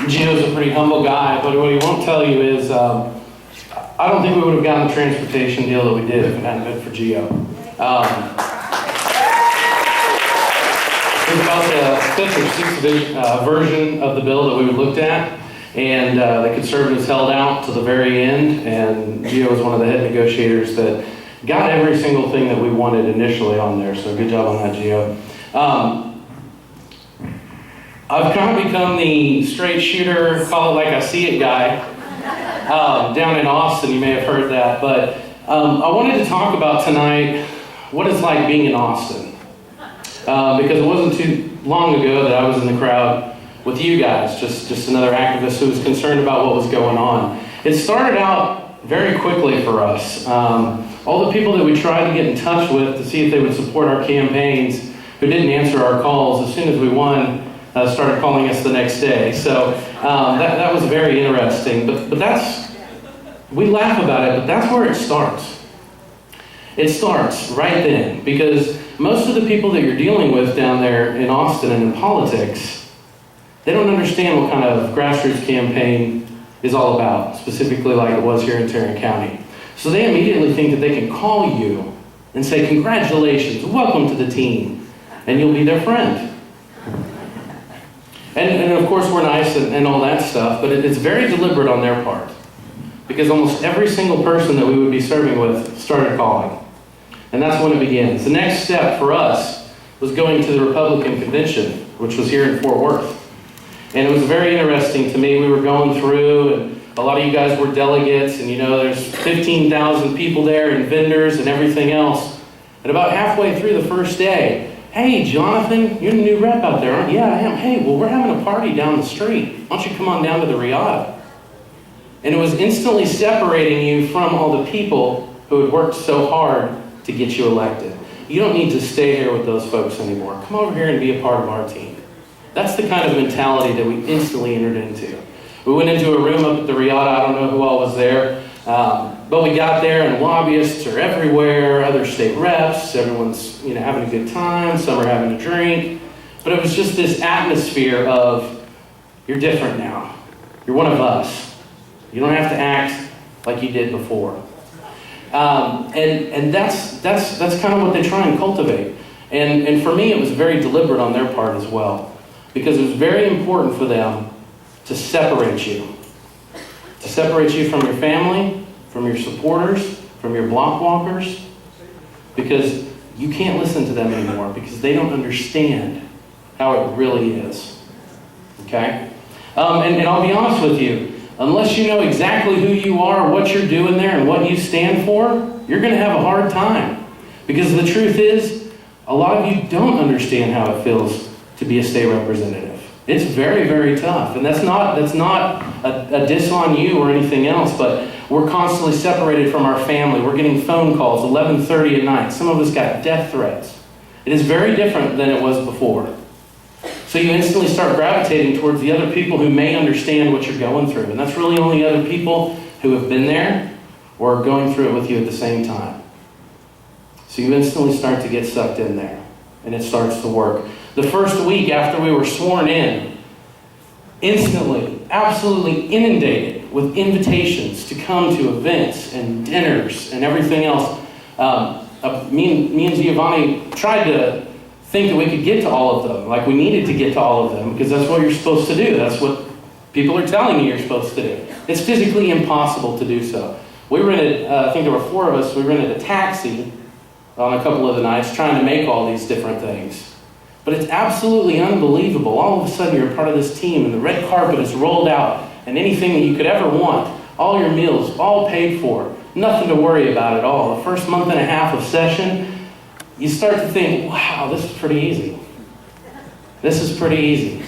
Gio's a pretty humble guy, but what he won't tell you is I don't think we would have gotten the transportation deal that we did if it hadn't been for Gio. It was about the fifth or sixth version of the bill that we looked at, and the conservatives held out to the very end, and Gio was one of the head negotiators that got every single thing that we wanted initially on there, so good job on that, Gio. I've kind of become the straight shooter, call it like I see it guy, down in Austin. You may have heard that, but I wanted to talk about tonight what it's like being in Austin. Because it wasn't too long ago that I was in the crowd with you guys, just another activist who was concerned about what was going on. It started out very quickly for us. All the people that we tried to get in touch with to see if they would support our campaigns who didn't answer our calls as soon as we won started calling us the next day. So that was very interesting. But that's, we laugh about it, but that's where it starts. It starts right then, because most of the people that you're dealing with down there in Austin and in politics, they don't understand what kind of grassroots campaign is all about, specifically like it was here in Tarrant County. So they immediately think that they can call you and say, congratulations, welcome to the team, and you'll be their friend. And of course we're nice and all that stuff, but it's very deliberate on their part, because almost every single person that we would be serving with started calling. And that's when it begins. The next step for us was going to the Republican convention, which was here in Fort Worth. And it was very interesting to me. We were going through, and a lot of you guys were delegates, and you know, there's 15,000 people there and vendors and everything else. And about halfway through the first day, hey, Jonathan, you're the new rep out there, aren't you? Yeah, I am. Hey, well, we're having a party down the street. Why don't you come on down to the Riata? And it was instantly separating you from all the people who had worked so hard to get you elected. You don't need to stay here with those folks anymore. Come over here and be a part of our team. That's the kind of mentality that we instantly entered into. We went into a room up at the Riata. I don't know who all was there, but we got there and lobbyists are everywhere, other state reps, everyone's having a good time, some are having a drink. But it was just this atmosphere of, you're different now. You're one of us. You don't have to act like you did before. And that's kind of what they try and cultivate. And for me, it was very deliberate on their part as well, because it was very important for them to separate you. To separate you from your family, from your supporters, from your block walkers, because you can't listen to them anymore, because they don't understand how it really is. Okay? And I'll be honest with you, unless you know exactly who you are, what you're doing there, and what you stand for, you're going to have a hard time. Because the truth is, a lot of you don't understand how it feels to be a state representative. It's very, very tough. And that's not a diss on you or anything else, but we're constantly separated from our family. We're getting phone calls 11:30 at night. Some of us got death threats. It is very different than it was before. So you instantly start gravitating towards the other people who may understand what you're going through. And that's really only other people who have been there or are going through it with you at the same time. So you instantly start to get sucked in there, and it starts to work. The first week after we were sworn in, instantly, absolutely inundated with invitations to come to events and dinners and everything else. Me and Giovanni tried to think that we could get to all of them, like we needed to get to all of them, because that's what you're supposed to do. That's what people are telling you you're supposed to do. It's physically impossible to do so. We rented, I think there were 4 of us, we rented a taxi on a couple of the nights trying to make all these different things. But it's absolutely unbelievable. All of a sudden you're a part of this team and the red carpet is rolled out and anything that you could ever want, all your meals, all paid for, nothing to worry about at all. The first month and a half of session, you start to think, wow, this is pretty easy. This is pretty easy.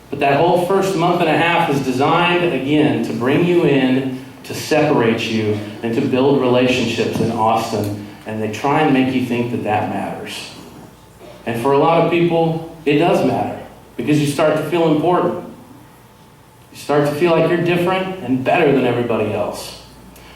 But that whole first month and a half is designed, again, to bring you in, to separate you, and to build relationships in Austin. And they try and make you think that that matters. And for a lot of people, it does matter, because you start to feel important. You start to feel like you're different and better than everybody else.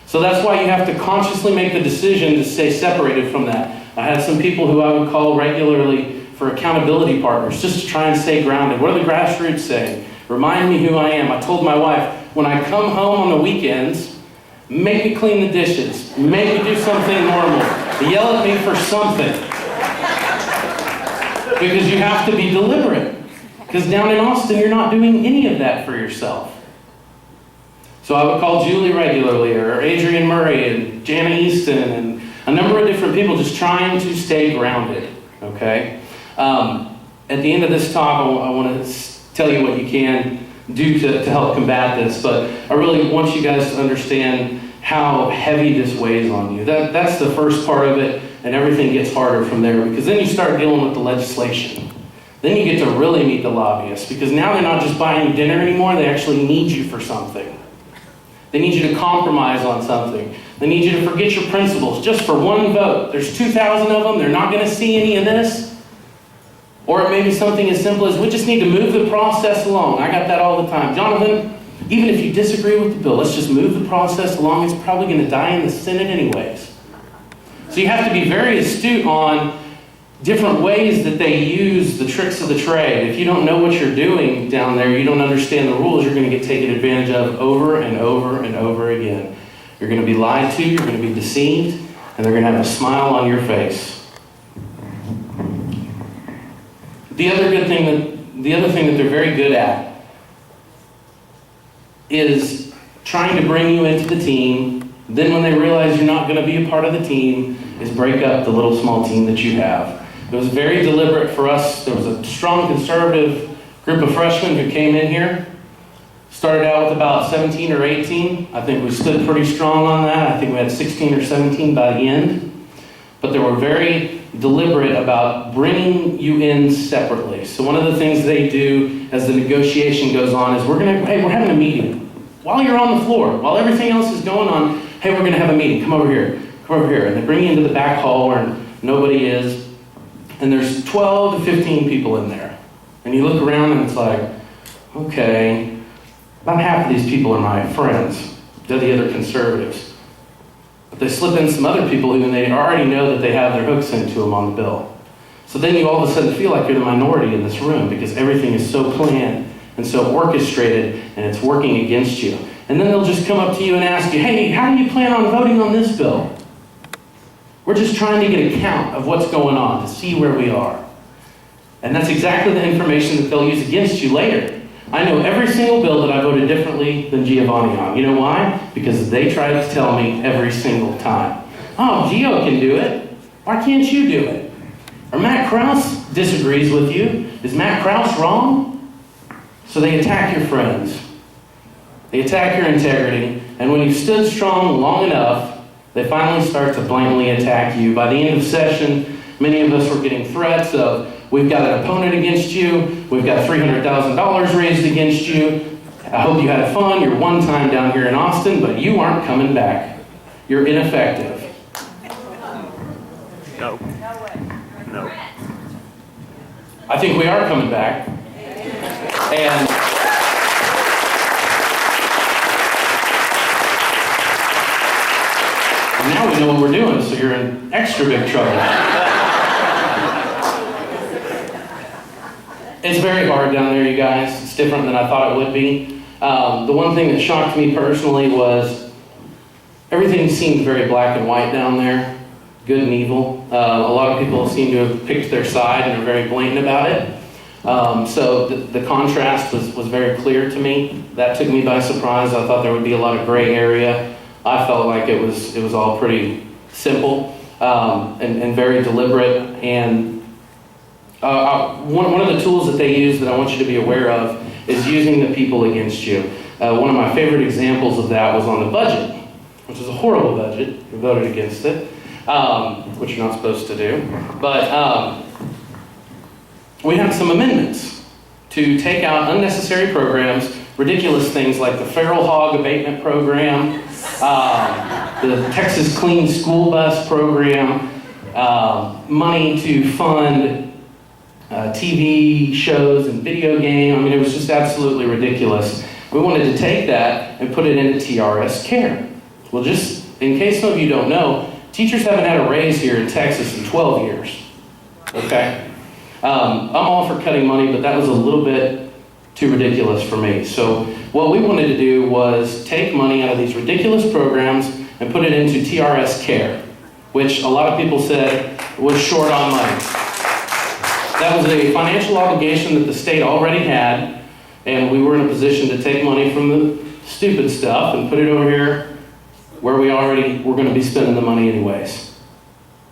So that's why you have to consciously make the decision to stay separated from that. I had some people who I would call regularly for accountability partners, just to try and stay grounded. What are the grassroots saying? Remind me who I am. I told my wife, when I come home on the weekends, make me clean the dishes. Make me do something normal. Yell at me for something. Because you have to be deliberate. Because down in Austin, you're not doing any of that for yourself. So I would call Julie regularly, or Adrian Murray, and Jana Easton, and a number of different people just trying to stay grounded, okay? At the end of this talk, I want to tell you what you can do to help combat this, but I really want you guys to understand how heavy this weighs on you. That's the first part of it, and everything gets harder from there, because then you start dealing with the legislation. Then you get to really meet the lobbyists, because now they're not just buying you dinner anymore, they actually need you for something. They need you to compromise on something. They need you to forget your principles just for one vote. There's 2,000 of them, they're not going to see any of this. Or it may be something as simple as, we just need to move the process along. I got that all the time. Jonathan, even if you disagree with the bill, let's just move the process along. It's probably going to die in the Senate anyways. So you have to be very astute on different ways that they use the tricks of the trade. If you don't know what you're doing down there, you don't understand the rules, you're going to get taken advantage of over and over and over again. You're going to be lied to, you're going to be deceived, and they're going to have a smile on your face. The other thing that they're very good at is trying to bring you into the team. Then when they realize you're not going to be a part of the team, is break up the little small team that you have. It was very deliberate for us. There was a strong conservative group of freshmen who came in here. Started out with about 17 or 18. I think we stood pretty strong on that. I think we had 16 or 17 by the end. But they were very deliberate about bringing you in separately. So one of the things they do as the negotiation goes on is we're having a meeting. While you're on the floor, while everything else is going on, hey, we're going to have a meeting. Come over here. Come over here. And they bring you into the back hall where nobody is. And there's 12 to 15 people in there. And you look around and it's like, okay, about half of these people are my friends. They're the other conservatives. But they slip in some other people who they already know that they have their hooks into them on the bill. So then you all of a sudden feel like you're the minority in this room because everything is so planned and so orchestrated and it's working against you. And then they'll just come up to you and ask you, hey, how do you plan on voting on this bill? We're just trying to get a count of what's going on to see where we are. And that's exactly the information that they'll use against you later. I know every single bill that I voted differently than Giovanni on. You know why? Because they tried to tell me every single time. Oh, Gio can do it. Why can't you do it? Or Matt Krause disagrees with you. Is Matt Krause wrong? So they attack your friends. They attack your integrity. And when you've stood strong long enough, they finally start to blatantly attack you. By the end of session, many of us were getting threats of, we've got an opponent against you, we've got $300,000 raised against you, I hope you had fun, you're one time down here in Austin, but you aren't coming back. You're ineffective. No. No. I think we are coming back. And now we know what we're doing, so you're in extra big trouble. It's very hard down there, you guys. It's different than I thought it would be. The one thing that shocked me personally was everything seemed very black and white down there, good and evil. A lot of people seem to have picked their side and are very blatant about it. So the contrast was very clear to me. That took me by surprise. I thought there would be a lot of gray area. I felt like it was all pretty simple and very deliberate. And one of the tools that they use that I want you to be aware of is using the people against you. One of my favorite examples of that was on the budget, which is a horrible budget. We voted against it, which you're not supposed to do. But we have some amendments to take out unnecessary programs, ridiculous things like the feral hog abatement program, the Texas Clean School Bus program, money to fund TV shows and video game. I mean, it was just absolutely ridiculous. We wanted to take that and put it into TRS care. Well, just in case some of you don't know, teachers haven't had a raise here in Texas in 12 years. Okay? I'm all for cutting money, but that was a little bit too ridiculous for me. So what we wanted to do was take money out of these ridiculous programs and put it into TRS Care, which a lot of people said was short on money. That was a financial obligation that the state already had, and we were in a position to take money from the stupid stuff and put it over here where we already were going to be spending the money anyways.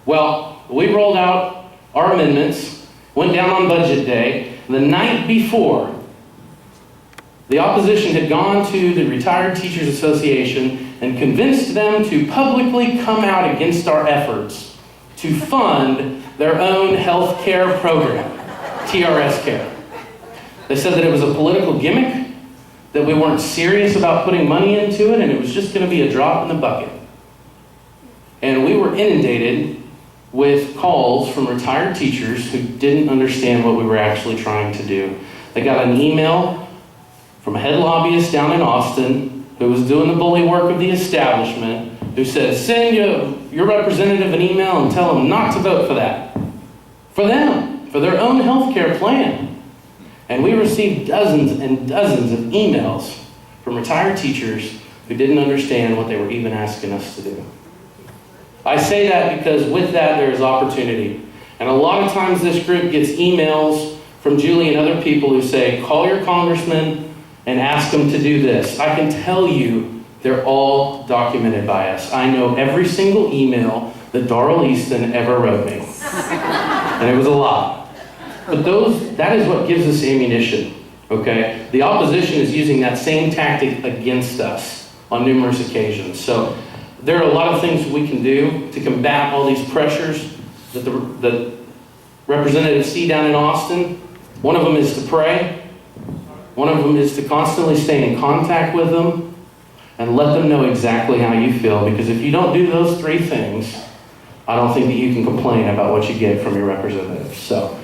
Well, we rolled out our amendments, went down on budget day. The night before, the opposition had gone to the Retired Teachers Association and convinced them to publicly come out against our efforts to fund their own health care program, TRS Care. They said that it was a political gimmick, that we weren't serious about putting money into it, and it was just going to be a drop in the bucket. And we were inundated with calls from retired teachers who didn't understand what we were actually trying to do. They got an email from a head lobbyist down in Austin who was doing the bully work of the establishment, who said, send your representative an email and tell them not to vote for that. For them, for their own health care plan. And we received dozens and dozens of emails from retired teachers who didn't understand what they were even asking us to do. I say that because with that there is opportunity. And a lot of times this group gets emails from Julie and other people who say, call your congressman and ask them to do this. I can tell you they're all documented by us. I know every single email that Darrell Easton ever wrote me. And it was a lot. But that is what gives us ammunition, okay? The opposition is using that same tactic against us on numerous occasions. So there are a lot of things we can do to combat all these pressures that the representatives see down in Austin. One of them is to pray. One of them is to constantly stay in contact with them and let them know exactly how you feel. Because if you don't do those three things, I don't think that you can complain about what you get from your representatives. So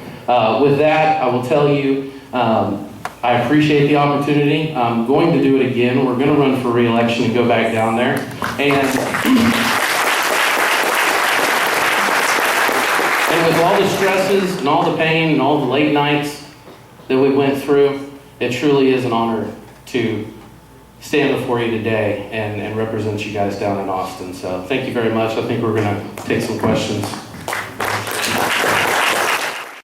with that, I will tell you, I appreciate the opportunity. I'm going to do it again. We're going to run for re-election and go back down there. And with all the stresses and all the pain and all the late nights that we went through, it truly is an honor to stand before you today and represent you guys down in Austin. So thank you very much. I think we're going to take some questions.